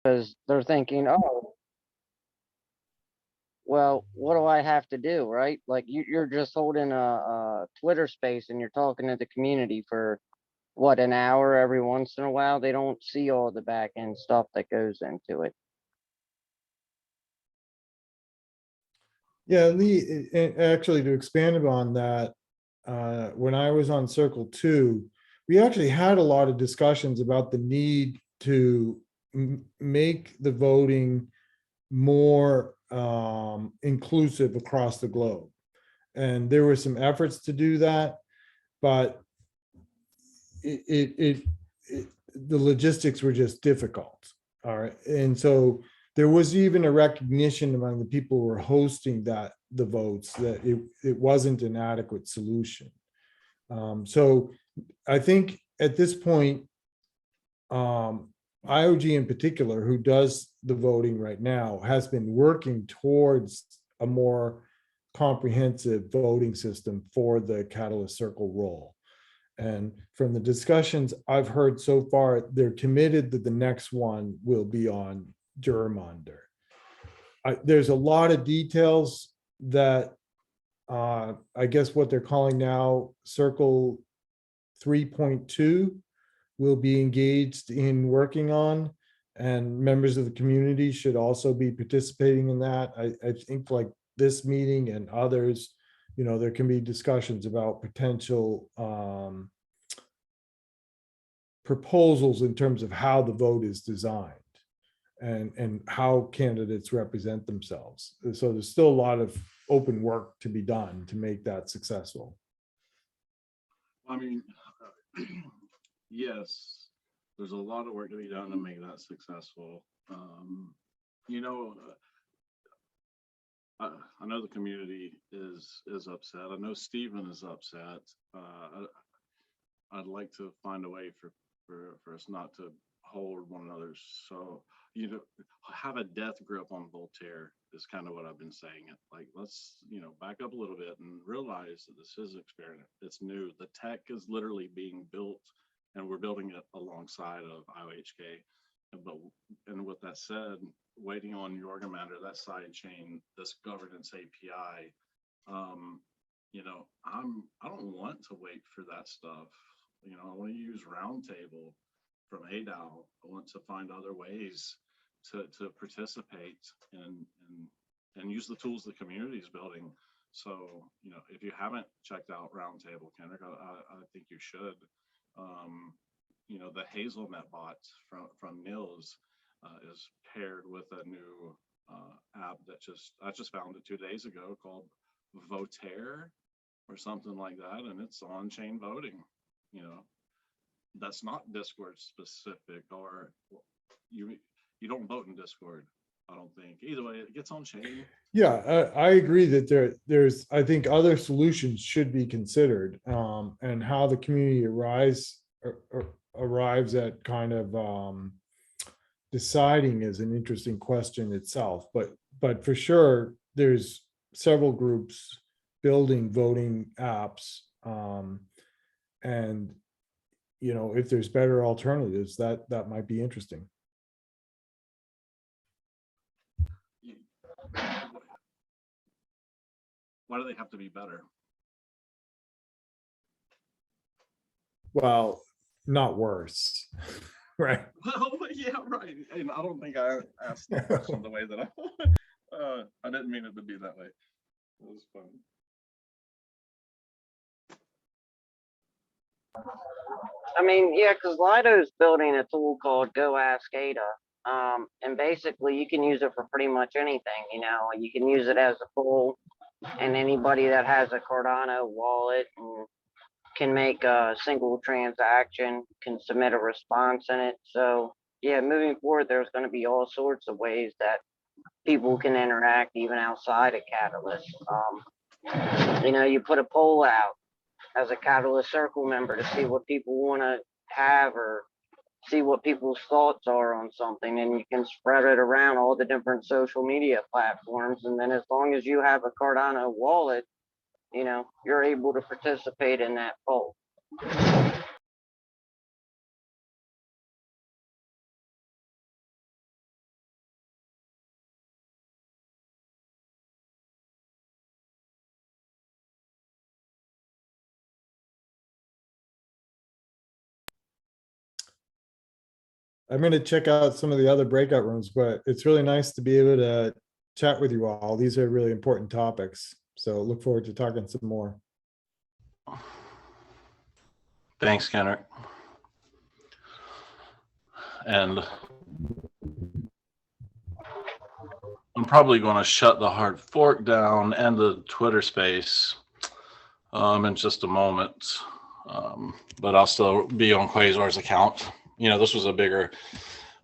because they're thinking, oh, well, what do I have to do, right? Like you're just holding a Twitter space and you're talking to the community for what, an hour every once in a while. They don't see all the back end stuff that goes into it. Yeah, Lee, actually, to expand upon that, when I was on Circle Two, we actually had a lot of discussions about the need to make the voting more inclusive across the globe. And there were some efforts to do that, but it, it, it, the logistics were just difficult. All right. And so there was even a recognition among the people who were hosting the votes that it wasn't an adequate solution. So I think at this point, IOG in particular, who does the voting right now, has been working towards a more comprehensive voting system for the Catalyst Circle role. And from the discussions I've heard so far, they're committed that the next one will be on Duramander. There's a lot of details that I guess what they're calling now Circle 3.2 will be engaged in working on, and members of the community should also be participating in that. I think like this meeting and others, there can be discussions about potential proposals in terms of how the vote is designed and how candidates represent themselves. So there's still a lot of open work to be done to make that successful. I mean, yes, there's a lot of work to be done to make that successful. You know, I know the community is upset. I know Stephen is upset. I'd like to find a way for us not to hold one another. So, have a death grip on Voltaire is kind of what I've been saying. Like, let's, back up a little bit and realize that this is an experiment. It's new. The tech is literally being built and we're building it alongside of IOHK. And with that said, waiting on Jorgamander, that side chain, this governance API, I don't want to wait for that stuff. I want to use Roundtable from ADAO. I want to find other ways to participate and use the tools the community is building. So, if you haven't checked out Roundtable, Kendrick, I think you should. The Hazelnet bot from Nils is paired with a new app that I just found it 2 days ago called Votaire or something like that, and it's on-chain voting. That's not Discord specific, or you don't vote in Discord. I don't think. Either way, it gets on chain. Yeah, I agree that there's I think other solutions should be considered, and how the community arrives at kind of deciding is an interesting question itself. But for sure, there's several groups building voting apps, and if there's better alternatives, that might be interesting. Why do they have to be better? Well, not worse. Right. Well, yeah, right. And I don't think I asked the question the way that I didn't mean it to be that way. It was fun. I mean, yeah, because Lido's building a tool called Go Ask Ada. And basically you can use it for pretty much anything. You can use it as a pool, and anybody that has a Cardano wallet and can make a single transaction can submit a response in it. So yeah, moving forward, there's going to be all sorts of ways that people can interact even outside of Catalyst. You put a poll out as a Catalyst Circle member to see what people want to have or see what people's thoughts are on something, and you can spread it around all the different social media platforms. And then as long as you have a Cardano wallet, you're able to participate in that poll. I'm gonna check out some of the other breakout rooms, but it's really nice to be able to chat with you all. These are really important topics. So look forward to talking some more. Thanks, Kendrick. And I'm probably going to shut the Hard Fork down and the Twitter space in just a moment. But I'll still be on Quasar's account. You know, this was a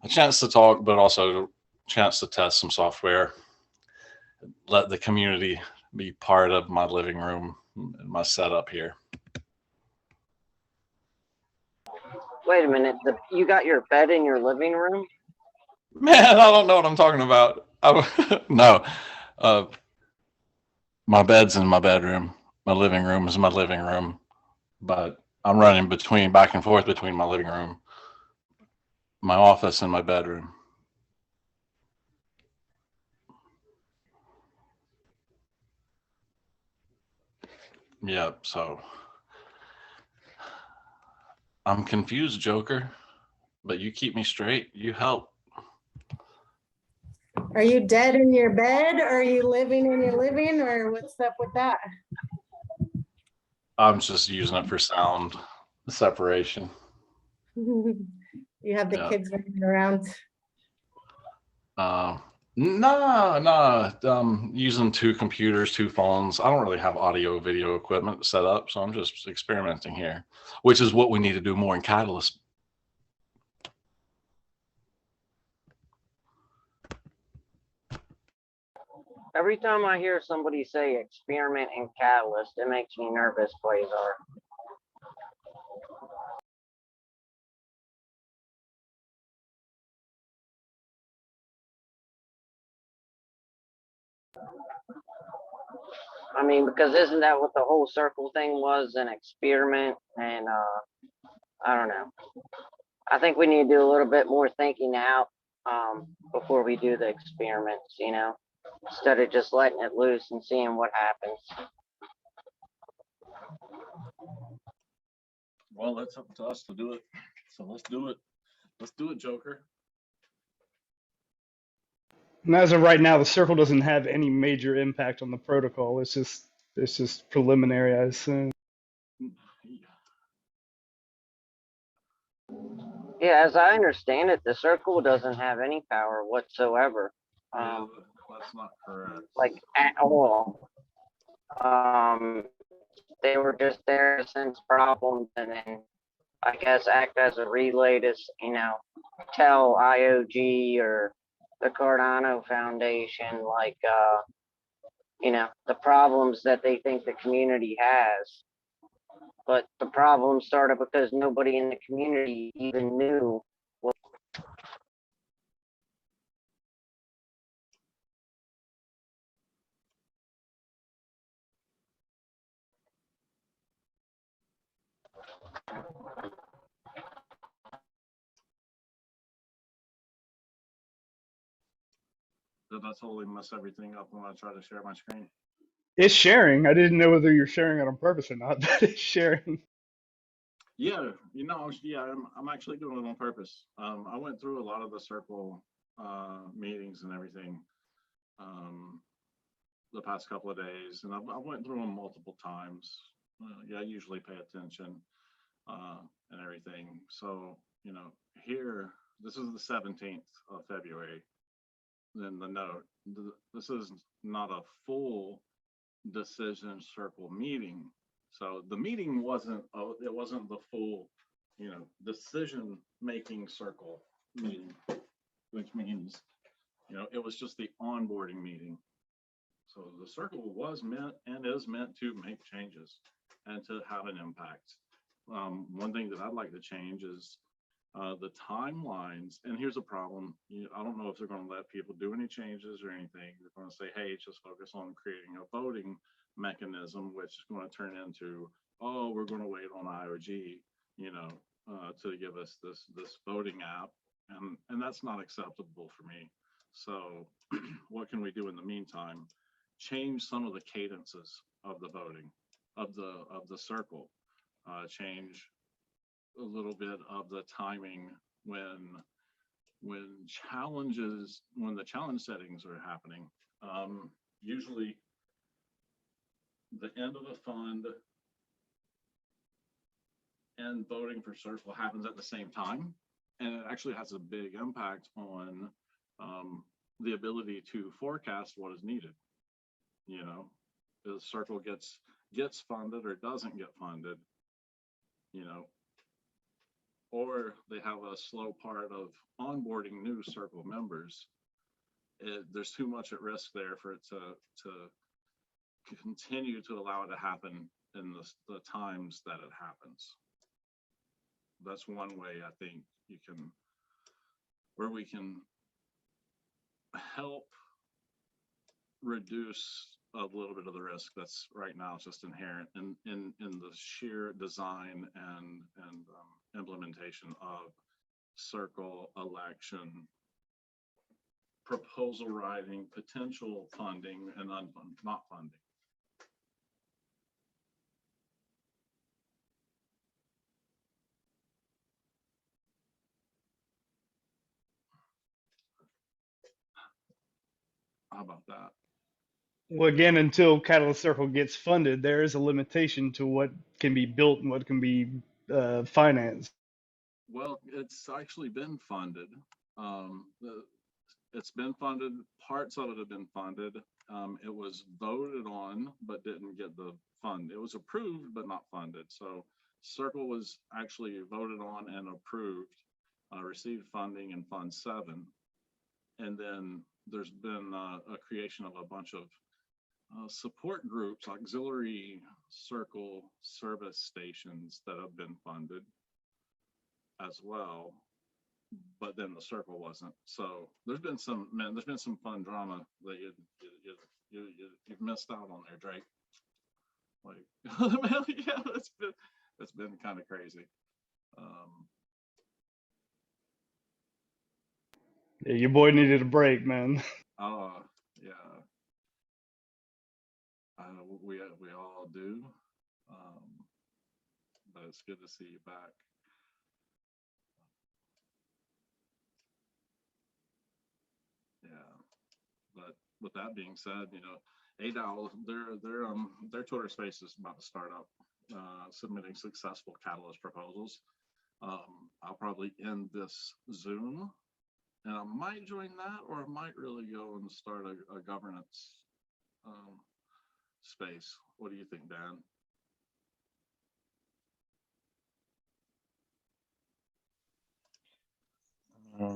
chance to talk, but also a chance to test some software. Let the community be part of my living room and my setup here. Wait a minute. You got your bed in your living room? Man, I don't know what I'm talking about. No, my bed's in my bedroom. My living room is my living room, but I'm running back and forth between my living room, my office, and my bedroom. Yep. So I'm confused, Joker, but you keep me straight. You help. Are you dead in your bed? Or are you living in your living, or what's up with that? I'm just using it for sound separation. You have the Yeah. kids running around. Using 2 computers, 2 phones. I don't really have audio video equipment set up, so I'm just experimenting here, which is what we need to do more in Catalyst. Every time I hear somebody say experiment in Catalyst, it makes me nervous, Quasar. I mean, because isn't that what the whole circle thing was, an experiment? And I don't know. I think we need to do a little bit more thinking out before we do the experiments, you know, instead of just letting it loose and seeing what happens. Well, that's up to us to do it. So let's do it. Let's do it, Joker. And as of right now, the circle doesn't have any major impact on the protocol. It's just preliminary, I assume. Yeah, as I understand it, the circle doesn't have any power whatsoever. That's not correct. Like at all. They were just there to sense problems and then I guess act as a relay to, you know, tell IOG or the Cardano Foundation, like, you know, the problems that they think the community has. But the problem started because nobody in the community even knew. Did I totally mess everything up when I try to share my screen? It's sharing. I didn't know whether you're sharing it on purpose or not, but it's sharing. Yeah, you know, I'm actually doing it on purpose. I went through a lot of the circle meetings and everything the past couple of days, and I went through them multiple times. Yeah, I usually pay attention and everything. So, you know, here, this is the 17th of February. Then the note, this is not a full decision circle meeting. So the meeting wasn't the full, you know, decision making circle meeting, which means, you know, it was just the onboarding meeting. So the circle was meant and is meant to make changes and to have an impact. One thing that I'd like to change is the timelines. And here's a problem. I don't know if they're going to let people do any changes or anything. They're going to say, hey, just focus on creating a voting mechanism, which is going to turn into, oh, we're going to wait on IOG, you know, to give us this voting app. And that's not acceptable for me. So what can we do in the meantime? Change some of the cadences of the voting, of the circle, change a little bit of the timing when when the challenge settings are happening, usually the end of a fund and voting for circle happens at the same time. And it actually has a big impact on the ability to forecast what is needed. You know, the circle gets funded or doesn't get funded, you know, or they have a slow part of onboarding new circle members. There's too much at risk there for it to continue to allow it to happen in the times that it happens. That's one way I think where we can help reduce a little bit of the risk that's right now just inherent in the sheer design and implementation of circle election, proposal writing, potential funding, and not funding. How about that? Well, again, until Catalyst Circle gets funded, there is a limitation to what can be built and what can be financed. Well, it's actually been funded. It's been funded. Parts of it have been funded. It was voted on, but didn't get the fund. It was approved, but not funded. So Circle was actually voted on and approved, received funding in Fund 7. And then there's been a creation of a bunch of support groups, auxiliary circle service stations that have been funded as well, but then the circle wasn't. So there's been some fun drama that you've missed out on there, Drake. Like, yeah, it's been kind of crazy. Yeah, your boy needed a break, man. Yeah. We all do, but it's good to see you back. Yeah, but with that being said, you know, ADAL, their Twitter space is about to start up, submitting successful Catalyst proposals. I'll probably end this Zoom, and I might join that, or I might really go and start a governance space. What do you think, Dan?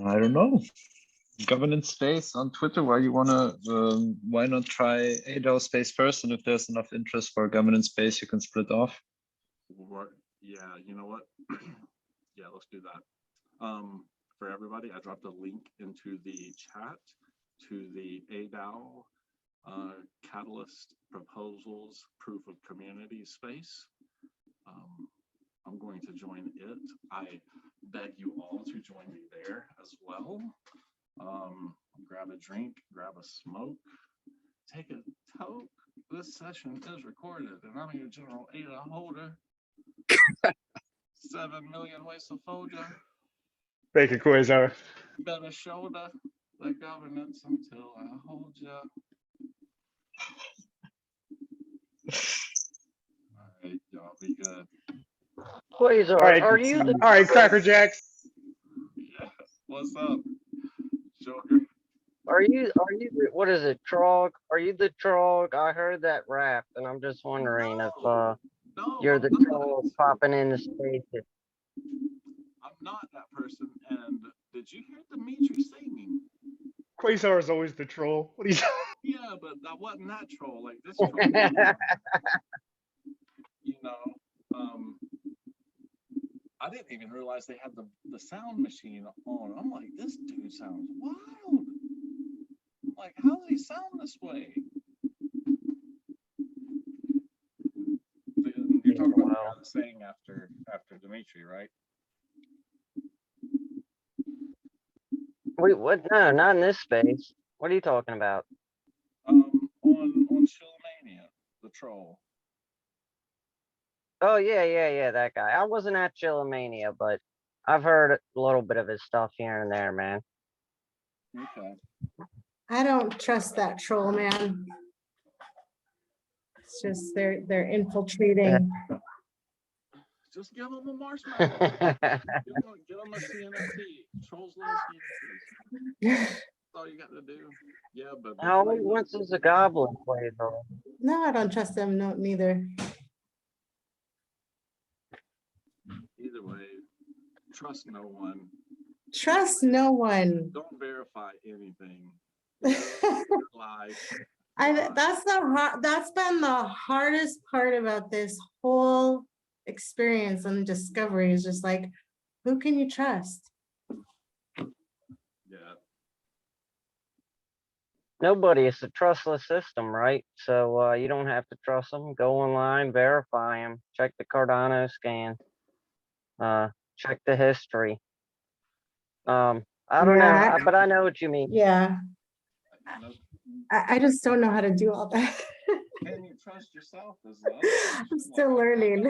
I don't know. Governance space on Twitter. Why you wanna? Why not try ADAO space first? And if there's enough interest for a governance space, you can split off. Yeah, you know what? Yeah, let's do that. For everybody, I dropped a link into the chat to the ADAO Catalyst Proposals Proof of Community space. I'm going to join it. I beg you all to join me there as well. Grab a drink, grab a smoke, take a toke. This session is recorded, and I'm your general ADA holder. 7 million ways of folder. Thank you, Quasar. Better shoulder the governance until I hold ya. All right, y'all be good. Quasar, All right, are you the all right, Cracker Jacks. Yeah, what's up, Joker? Are you what is it, Trog? Are you the Trog? I heard that rap, and I'm just wondering if No, you're I'm the not. Trog popping in the spaces. I'm not that person. And did you hear Dimitri singing? Quasar is always the troll. What are you? Yeah, but that wasn't that troll. Like this troll, you know. I didn't even realize they had the sound machine on. I'm like, this dude sounds wild. I'm like, how does he sound this way? You're talking about the guy that sang after Dimitri, right? Wait, what? No, not in this space. What are you talking about? On Chillmania, the troll. Oh yeah, that guy. I wasn't at Chillomania, but I've heard a little bit of his stuff here and there, man. Okay. I don't trust that troll, man. It's just they're infiltrating. Just give them a marshmallow. Give them a CNFT. Trolls love CNFTs. That's all you got to do. Yeah, but How many once is a goblin play though? No, I don't trust them. No, neither. either way, trust no one. Trust no one. Don't verify anything. Lie. That's been the hardest part about this whole experience and discovery is just like, who can you trust? Yeah. Nobody. It's a trustless system, right? So you don't have to trust them. Go online, verify them, check the Cardano scan, check the history. I don't know, Yeah, but I know what you mean. Yeah, You know, I just don't know how to do all that. can you trust yourself? Is the other question. I'm still learning.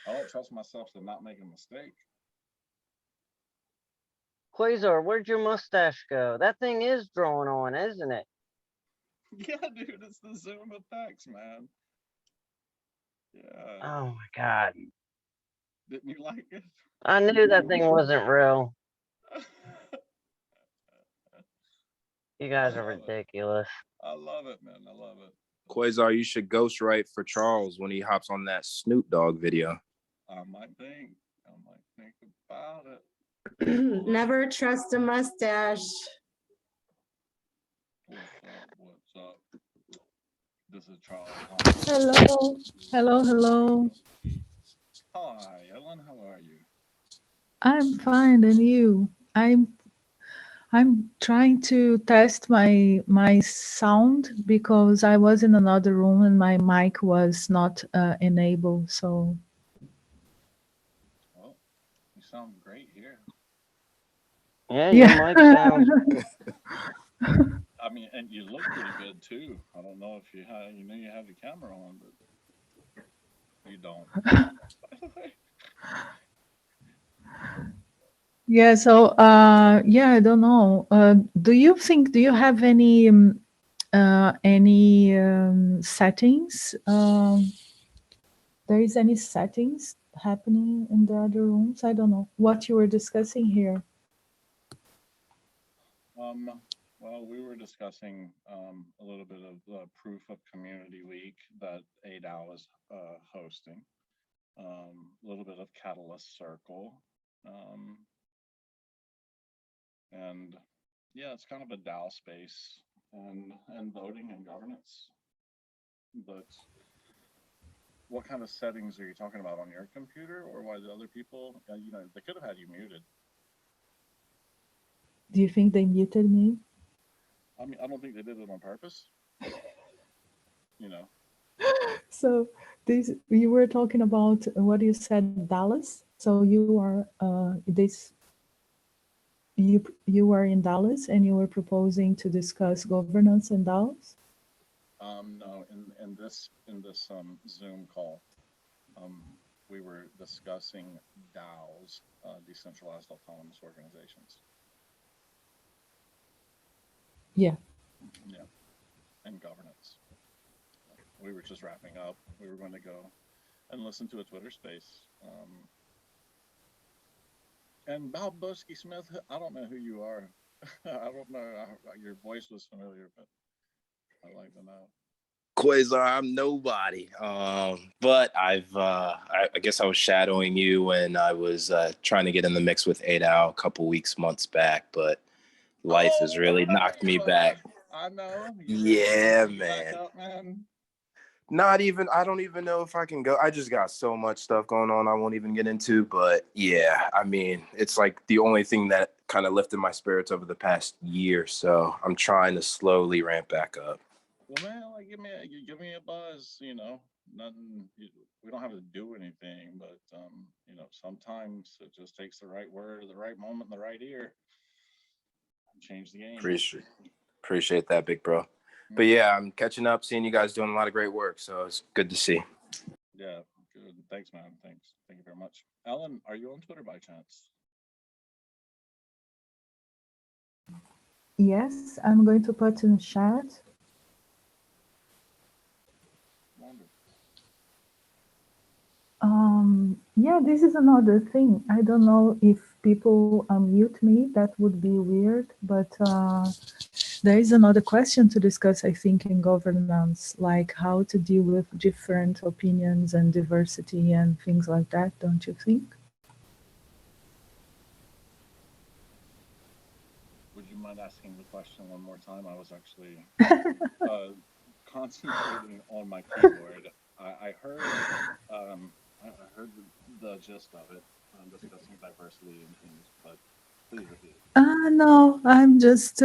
I don't trust myself to not make a mistake. Quasar, where'd your mustache go? That thing is drawing on, isn't it? Yeah, dude, it's the Zoom effects, man. Yeah. Oh my God. Didn't you like it? I knew that thing wasn't real. You guys are love it. ridiculous. I love it, man. I love it. Quasar, you should ghostwrite for Charles when he hops on that Snoop Dogg video. I might think about it. Never trust a mustache. What's up? This is Charles. Hello, hello, hello. Hi, Ellen. How are you? I'm fine, and you? I'm trying to test my sound because I was in another room and my mic was not enabled. So Well, you sound great here. Yeah, Yeah. your mic sounds. I mean, and you look pretty good too. I don't know if you have, you know, you have the camera on, but you don't. yeah. So yeah, I don't know. Do you have any settings? There is any settings happening in the other rooms? I don't know what you were discussing here. Well, we were discussing a little bit of the Proof of Community Week that ADAO is hosting. A little bit of Catalyst Circle. And yeah, it's kind of a DAO space and voting and governance. But what kind of settings are you talking about on your computer, or why the other people, you know, they could have had you muted. Do you think they muted me? I mean, I don't think they did it on purpose. You know. So this you were talking about what you said, Dallas. So you are you are in Dallas and you were proposing to discuss governance in Dallas. No, in this Zoom call, we were discussing DAOs, decentralized autonomous organizations. Yeah. Yeah, and governance. We were just wrapping up. We were going to go and listen to a Twitter space. And Bob Busky Smith, I don't know who you are. I don't know. Your voice was familiar, but I'd like to know. Quasar, I'm nobody. But I guess I was shadowing you when I was trying to get in the mix with ADAO a couple months back, but life has really knocked me back. I know. Yeah, man. Up, man. I don't even know if I can go. I just got so much stuff going on I won't even get into, but yeah, I mean, it's like the only thing that kind of lifted my spirits over the past year, so I'm trying to slowly ramp back up. Well, man, like give me a buzz, you know. Nothing, we don't have to do anything, but you know, sometimes it just takes the right word at the right moment, the right ear. Change the game. Appreciate that, big bro. But yeah, I'm catching up, seeing you guys doing a lot of great work. So it's good to see. Yeah, good. Thanks, man. Thanks. Thank you very much. Ellen, are you on Twitter by chance? Yes, I'm going to put in chat. Yeah, this is another thing. I don't know if people unmute me. That would be weird, but there is another question to discuss, I think, in governance, like how to deal with different opinions and diversity and things like that, don't you think? Would you mind asking the question one more time? I was actually concentrating on my keyboard. I heard I heard the gist of it, discussing diversity and things, but please repeat it. No, I'm just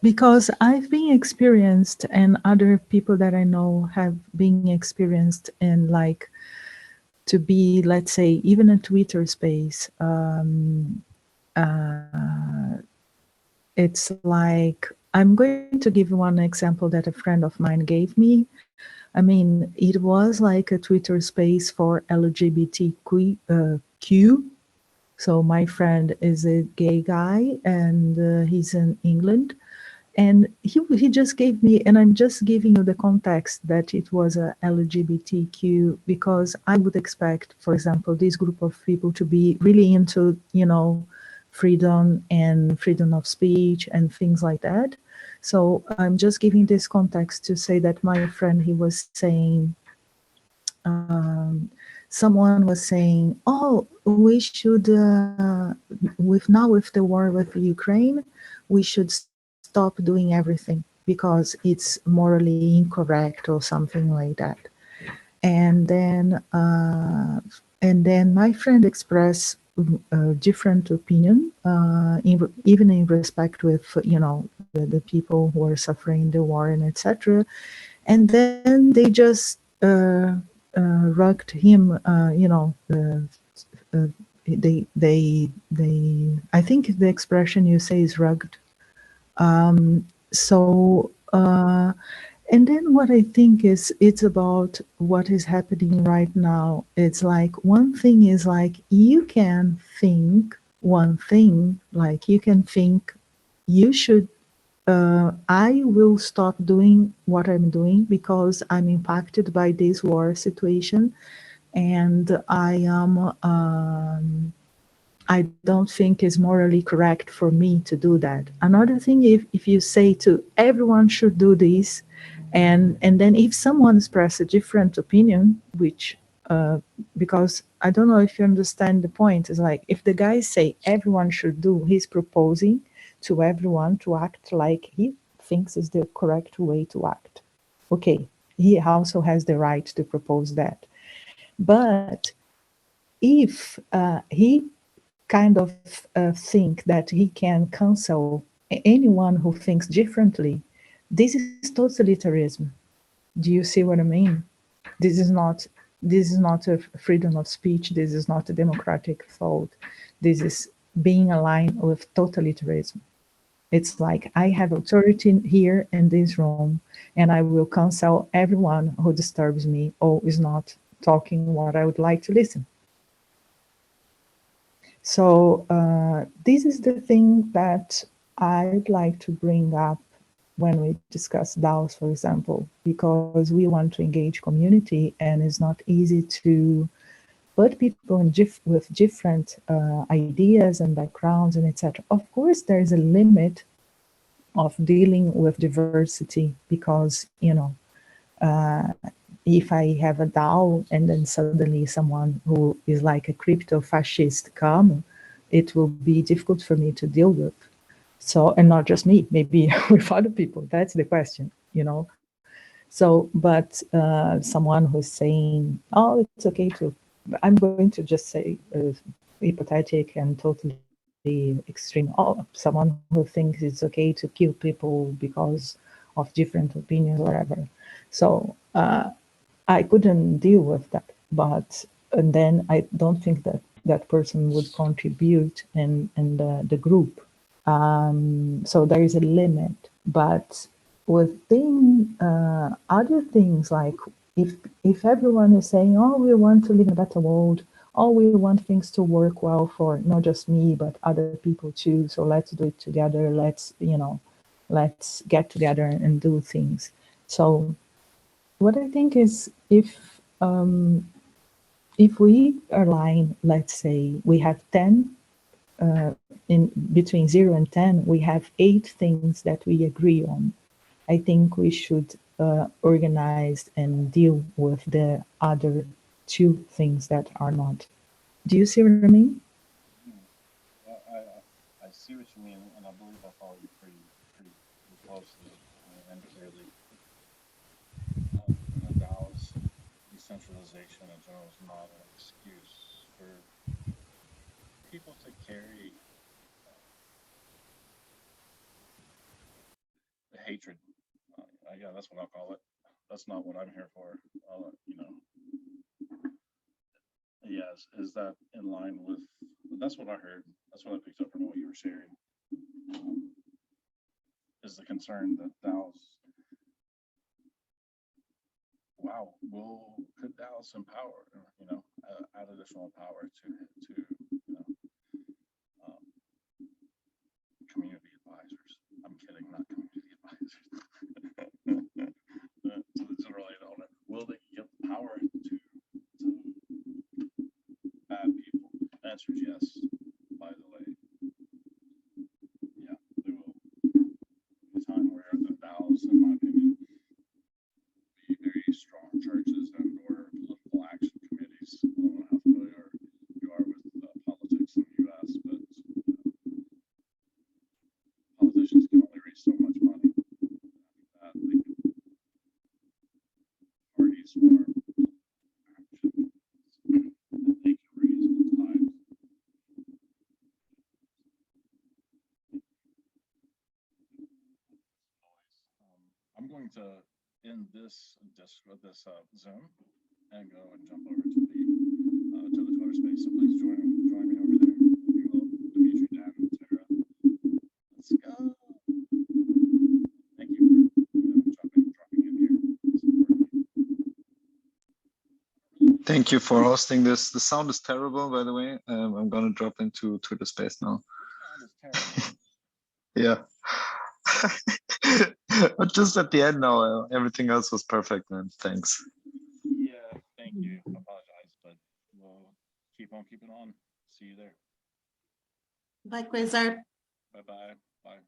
because I've been experienced and other people that I know have been experienced in like to be, let's say, even a Twitter space. It's like, I'm going to give one example that a friend of mine gave me. I mean, it was like a Twitter space for LGBTQ. So my friend is a gay guy and he's in England. And he just gave me, and I'm just giving you the context that it was a LGBTQ because I would expect, for example, this group of people to be really into, you know, freedom and freedom of speech and things like that. So I'm just giving this context to say that my friend, he was saying, someone was saying, oh, we should, with the war with Ukraine, we should stop doing everything because it's morally incorrect or something like that. And then my friend expressed a different opinion, even in respect with, you know, the people who are suffering the war and etc. And then they just rugged him, you know, they I think the expression you say is rugged. And then what I think is it's about what is happening right now. It's like one thing is like you can think one thing, like you can think you should, I will stop doing what I'm doing because I'm impacted by this war situation and I don't think it's morally correct for me to do that. Another thing, if you say to everyone should do this, and then if someone expresses a different opinion, which because I don't know if you understand the point, is like if the guys say everyone should do, he's proposing to everyone to act like he thinks is the correct way to act. Okay, he also has the right to propose that. But if he kind of think that he can cancel anyone who thinks differently, this is totalitarianism. Do you see what I mean? This is not a freedom of speech. This is not a democratic thought. This is being aligned with totalitarianism. It's like I have authority here in this room, and I will cancel everyone who disturbs me or is not talking what I would like to listen. So this is the thing that I'd like to bring up when we discuss DAOs, for example, because we want to engage community and it's not easy to put people in with different ideas and backgrounds and etc. Of course, there is a limit of dealing with diversity because, you know, if I have a DAO and then suddenly someone who is like a crypto fascist come, it will be difficult for me to deal with. So, and not just me, maybe with other people. That's the question, you know. So, but someone who's saying, oh, it's okay to, I'm going to just say hypothetic and totally extreme. Oh, someone who thinks it's okay to kill people because of different opinions, whatever. So I couldn't deal with that. But and then I don't think that that person would contribute in the group. So there is a limit. But within other things, like if everyone is saying, oh, we want to live in a better world, oh, we want things to work well for not just me, but other people too. So let's do it together. Let's, let's get together and do things. So what I think is if we align, let's say we have 10, in between 0 and 10, we have 8 things that we agree on. I think we should organize and deal with the other 2 things that are not. Do you see what I mean? I see what you mean, and I believe I follow you pretty closely and clearly. And the DAO's decentralization in general is not an excuse for people to carry the hatred. Yeah, that's what I'll call it. That's not what I'm here for. Yeah, is that in line with? That's what I heard. That's what I picked up from what you were sharing. Is the concern that DAO's, could DAO's empower, add additional power to community advisors. I'm kidding, not community advisors. To the general owner, will they give power to bad people? The answer is yes. By the way, yeah, they will. A time where the DAOs, in my opinion, be very strong churches and or political action committees. I don't know how familiar you are with politics in the U.S., but politicians can only raise so much money. Parties form action that they can raise multiplies. I'm going to end this Zoom and go and jump over to the Twitter space. So please join me over there. You will, Dimitri, Dan, and Tara. Let's go. Thank you for dropping in here. Thank you for hosting this. The sound is terrible, by the way. I'm gonna drop into Twitter space now. Yeah. But just at the end now, everything else was perfect, man. Thanks. Yeah, thank you. I apologize, but we'll keep on keeping on. See you there. Bye, Quasar. Bye-bye. Bye.